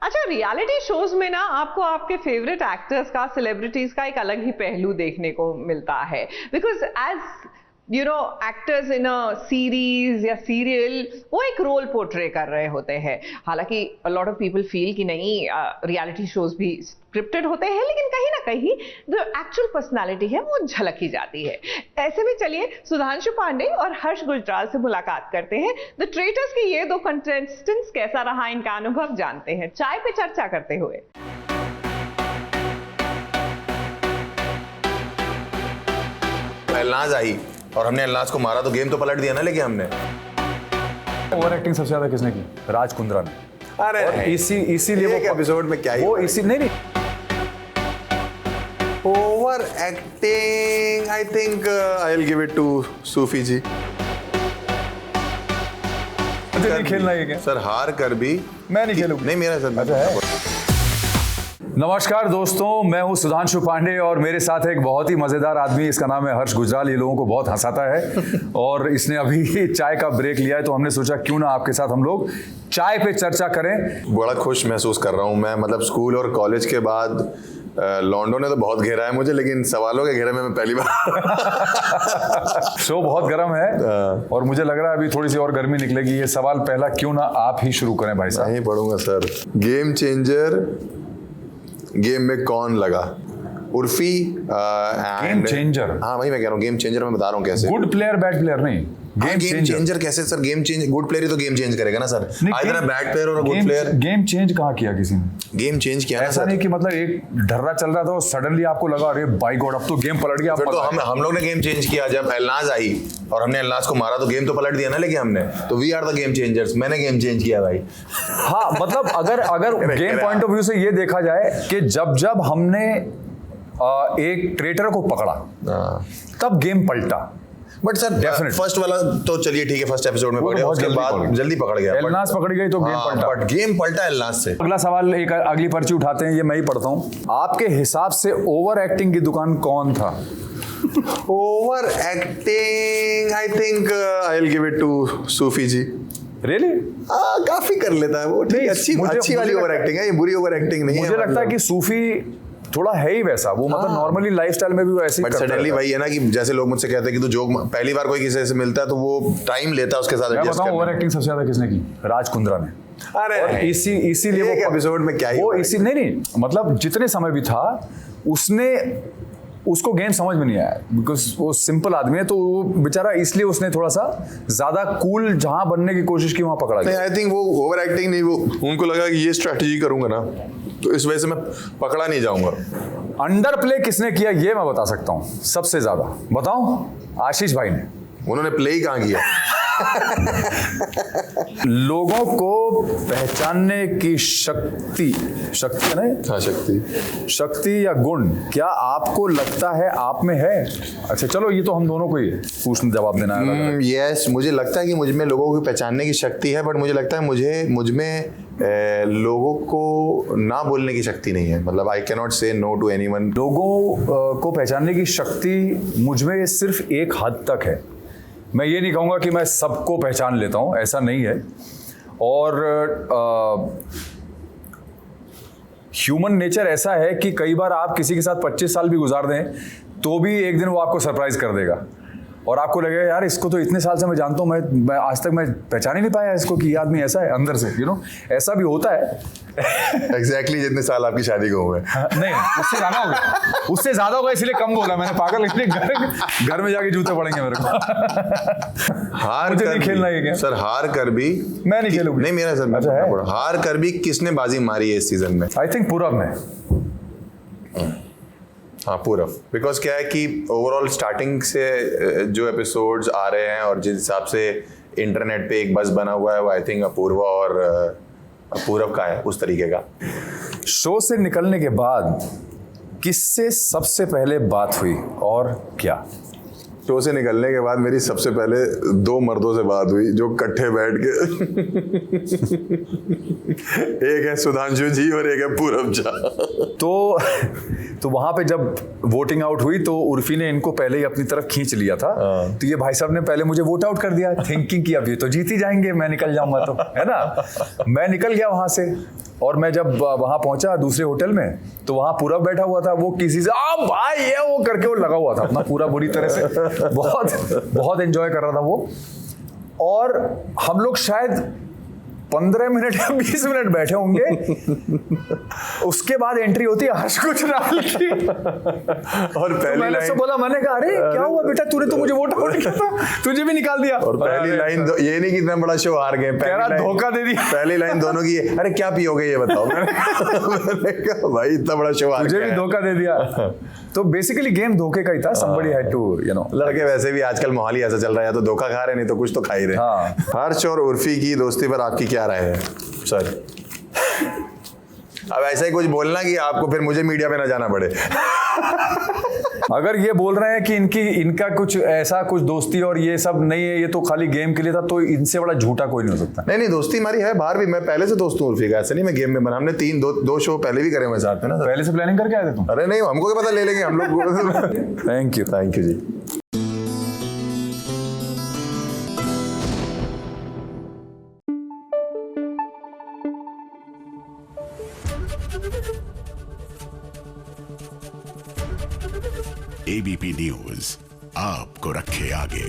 अच्छा, reality shows में ना आपको आपके फेवरेट एक्टर्स का, सेलिब्रिटीज का एक अलग ही पहलू देखने को मिलता है, because as you know actors in a series या सीरियल वो एक रोल पोर्ट्रे कर रहे होते हैं। हालांकि a lot of people feel कि नहीं, रियलिटी शोज भी स्क्रिप्टेड होते हैं, लेकिन कहीं ना कहीं जो एक्चुअल पर्सनालिटी है वो झलक ही जाती है। ऐसे में चलिए सुधांशु पांडे और हर्ष गुजराल से मुलाकात करते हैं। द ट्रेटर्स के ये दो कंटेस्टेंट्स कैसा रहा इनका अनुभव जानते हैं, चाय पे चर्चा करते हुए। एलनाज आई और हमने एलनाज को मारा तो गेम तो पलट दिया ना, लेके हमने। ओवर एक्टिंग सबसे ज्यादा किसने की? राज कुंद्रा ने। अरे इसीलिए वो एपिसोड में क्या ही वो इसी नहीं over acting, I think I will give it to Sufi ji. मुझे नहीं खेलना है क्या? सर हार कर भी मैं नहीं खेलूंगा। नहीं, मेरा सर अच्छा है। नमस्कार दोस्तों, मैं हूं सुधांशु पांडे और मेरे साथ एक बहुत ही मजेदार आदमी, इसका नाम है हर्ष गुजराल। ये लोगों को बहुत हंसाता है और इसने अभी चाय का ब्रेक लिया है, तो हमने सोचा क्यों ना आपके साथ हम लोग चाय पे चर्चा करें। बड़ा खुश महसूस कर रहा हूं मैं, मतलब स्कूल और कॉलेज के बाद लॉन्डो ने तो बहुत घेरा है मुझे, लेकिन सवालों के घेरे में मैं पहली बार शो बहुत गर्म है और मुझे लग रहा है अभी थोड़ी सी और गर्मी निकलेगी। ये सवाल पहला क्यों ना आप ही शुरू करें भाई साहब। नहीं पढ़ूंगा सर। गेम चेंजर गेम में कौन लगा? Urfi game changer? हाँ वही मैं कह रहा हूँ, गेम चेंजर मैं बता रहा हूँ कैसे। गुड प्लेयर बैड प्लेयर नहीं, गेम चेंजर कैसे sir? Game change, good player ही तो गेम चेंज करेगा ना sir. Either a bad player और a good player. Game change कहाँ किया किसी ने? गेम चेंज किया ना ऐसा सर। नहीं कि मतलब एक ढर्रा चल रहा था और सडनली आपको लगा अरे बाय गॉड अब तो गेम पलट गया। फिर तो हम लोग ने गेम चेंज किया जब एलनाज आई और हमने एलनाज को मारा तो गेम तो पलट दिया ना, लेके हमने। तो we are the game changers. मैंने गेम चेंज किया भाई। हाँ मतलब अगर गेम पॉइंट ऑफ व्यू से ये देखा जाए कि जब हमने एक ट्रेटर को पकड़ा तब गेम पलटा। बट सर फर्स्ट वाला तो चलिए ठीक है, फर्स्ट एपिसोड में पकड़ गया, उसके बाद जल्दी पकड़ गया। एलनाज पकड़ गई तो गेम पलटा। बट गेम पलटा एलनाज से। अगला सवाल, एक अगली पर्ची उठाते हैं, ये मैं ही पढ़ता हूँ। आपके हिसाब से ओवर एक्टिंग की दुकान कौन था? Over acting, I think I will give it to Sufi ji. Really? काफी कर लेता है वो। ठीक, अच्छी वाली ओवर एक्टिंग है, ये बुरी ओवर एक्टिंग नहीं है। मुझे लगता है कि सूफी थोड़ा है ही वैसा, वो मतलब नॉर्मली लाइफस्टाइल में भी वो ऐसे ही करता है। सडनली वही है ना कि जैसे लोग मुझसे कहते हैं कि तू जोक, पहली बार कोई किसी से मिलता है तो वो टाइम लेता है उसके साथ एडजस्ट करने में। ओवर एक्टिंग सबसे ज्यादा किसने की? राज कुंद्रा ने। अरे इसीलिए वो एपिसोड में क्या ही वो इसी नहीं मतलब जितने समय भी था उसको गेम समझ में नहीं आया, बिकॉज वो सिंपल आदमी है, तो वो बेचारा इसलिए उसने थोड़ा सा ज्यादा कूल जहां बनने की कोशिश की वहां पकड़ा गया। आई थिंक वो ओवर एक्टिंग नहीं, वो उनको लगा कि ये स्ट्रैटेजी करूंगा ना तो इस वजह से मैं पकड़ा नहीं जाऊंगा। अंडर प्ले किसने किया ये मैं बता सकता हूं सबसे ज्यादा। बताऊं? आशीष भाई ने। उन्होंने प्ले ही कहां किया? लोगों को पहचानने की शक्ति है ना? हाँ, शक्ति या गुण क्या आपको लगता है आप में है? अच्छा चलो, ये तो हम दोनों को ही पूछने जवाब देना है। यस, मुझे लगता है कि मुझ में लोगों को पहचानने की शक्ति है, बट मुझे लगता है मुझ में लोगों को ना बोलने की शक्ति नहीं है। मतलब आई कैन नॉट से नो टू एनीवन। लोगों को पहचानने की शक्ति मुझ में सिर्फ एक हद तक है। मैं ये नहीं कहूँगा कि मैं सबको पहचान लेता हूँ, ऐसा नहीं है। और ह्यूमन नेचर ऐसा है कि कई बार आप किसी के साथ 25 साल भी गुजार दें तो भी एक दिन वो आपको सरप्राइज कर देगा और आपको लगेगा यार इसको तो इतने साल से मैं जानता हूँ, मैं आज तक मैं पहचान ही नहीं पाया इसको कि ये आदमी ऐसा है अंदर से। ऐसा भी होता है। एग्जैक्टली जितने साल आपकी शादी को हुए। नहीं, उससे ज्यादा हो गया, उससे ज्यादा होगा, इसलिए कम बोला मैंने। पागल, इसलिए घर में जाके जूते पड़ेंगे मेरे को। हार मुझे कर नहीं खेलना है क्या? सर हार कर भी मैं नहीं खेलूंगा। नहीं, मेरा सर अच्छा है। हार कर भी किसने बाजी मारी है इस सीजन में? आई थिंक पूरब ने। हाँ पूरब, बिकॉज क्या है कि ओवरऑल स्टार्टिंग से जो एपिसोड्स आ रहे हैं और जिस हिसाब से इंटरनेट पे एक बज़ बना हुआ है वो आई थिंक अपूर्वा और पूरब का है, उस तरीके का। शो से निकलने के बाद किससे सबसे पहले बात हुई और क्या? शो से निकलने के बाद मेरी सबसे पहले 2 मर्दों से बात हुई जो इकट्ठे बैठ के एक है सुधांशु जी और एक है पूरब झा। तो वहां पे जब वोटिंग आउट हुई तो उर्फी ने इनको पहले ही अपनी तरफ खींच लिया था। तो ये भाई साहब ने पहले मुझे वोट आउट कर दिया, थिंकिंग कि अब ये तो जीत ही जाएंगे, मैं निकल जाऊंगा तो, है ना। मैं निकल गया वहां से और मैं जब वहां पहुंचा दूसरे होटल में, तो वहां पूरा बैठा हुआ था, वो किसी से भाई ये वो करके वो लगा हुआ था अपना पूरा बुरी तरह से, बहुत बहुत एंजॉय कर रहा था वो। और हम लोग शायद 15 मिनट या 20 मिनट बैठे होंगे, उसके बाद एंट्री होती है हर्ष गुजराल की। और पहली मैंने लाइन बोला, मैंने कहा अरे क्या हुआ बेटा, तूने तो मुझे वोट आउट किया था, तुझे भी निकाल दिया। और पहली लाइन ये नहीं कि इतना बड़ा शो हार गए, धोखा दे दिया। पहली लाइन दोनों की है, अरे क्या पियोगे ये बताओ। मैंने कहा भाई इतना बड़ा शो हार मुझे भी धोखा दे दिया। तो बेसिकली गेम धोखे का ही था, somebody had to, you know। लड़के वैसे भी आजकल माहौल ही ऐसा चल रहा है, या तो धोखा खा रहे नहीं तो कुछ तो खा ही रहे। हाँ। हर्ष और उर्फी की दोस्ती पर आपकी क्या राय है सर? अब ऐसा ही कुछ बोलना कि आपको फिर मुझे मीडिया पे ना जाना पड़े। अगर ये बोल रहे हैं कि इनका कुछ ऐसा कुछ दोस्ती और ये सब नहीं है, ये तो खाली गेम के लिए था, तो इनसे बड़ा झूठा कोई नहीं हो सकता। नहीं दोस्ती हमारी है बाहर भी, मैं पहले से दोस्त हूँ उर्फी का, ऐसा नहीं मैं गेम में बना, हमने दो शो पहले भी करे हुए साथ में ना। पहले से प्लानिंग करके आए थे तुम? अरे नहीं, हमको क्या पता, ले लेंगे हम लोग। थैंक यू जी। एबीपी न्यूज आपको रखे आगे।